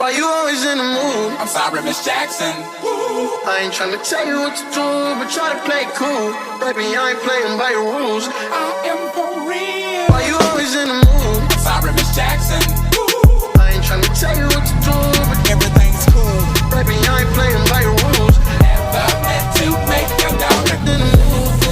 Why you always in the mood? I'm sorry, Miss Jackson. I ain't tryna tell you what to do, but try to play it cool. Baby, I ain't playing by your rules. I am for real. Why you always in the mood? I'm sorry, Miss Jackson. I ain't tryna tell you what to do, but Everything's cool. baby, I ain't playing by your rules. Never meant to make your daughter. In the mood.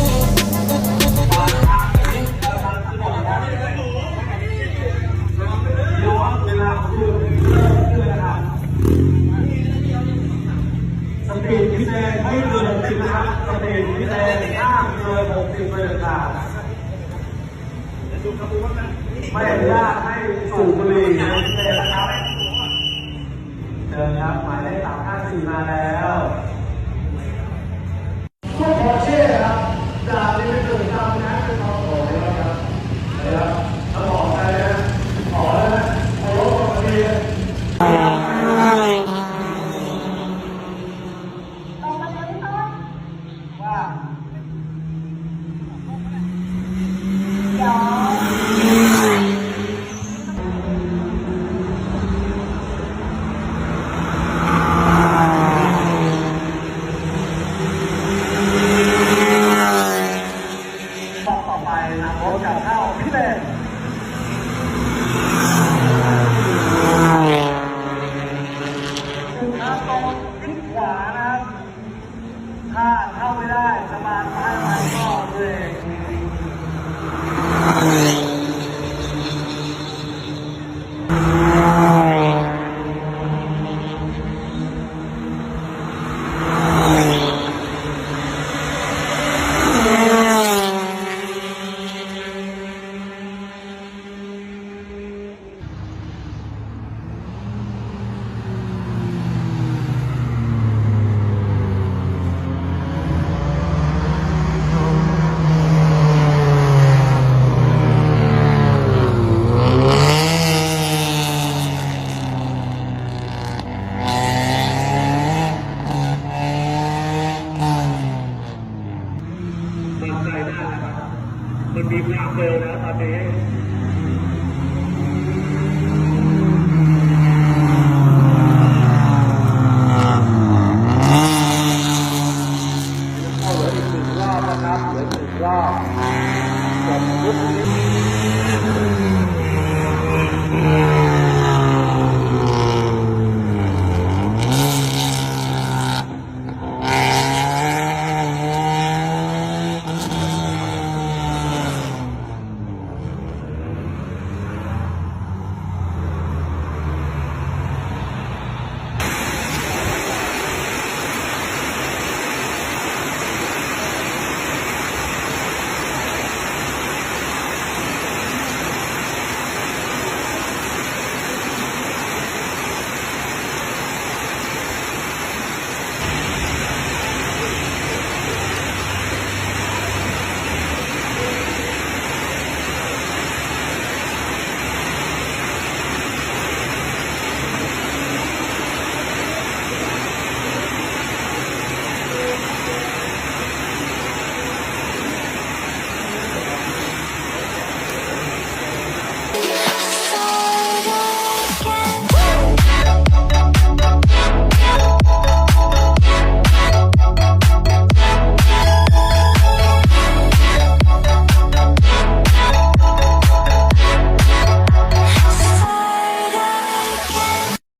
สปีดพิเศษไม่เกิน60นะครับสปีดพิเศษห้ามเกิน60เลยค่ะไม่อนุญาตให้สูบบุหรี่ในพิเศษนะครับเชิญครับหมายเลข354มาแล้วพวกพอเช่ครับจากที่ไม่ตื่นตามนะคือความโกรธนะครับนะครับถ้าบอกใครนะขอแล้วนะขอรบกวนดีต่อไปนะรถจะเข้าพิเศษทางตรงทิศขวานะครับถ้าเข้าไม่ได้จะมาซ้ายไปก็เบรกมันมีความเร็วนะตอนนี้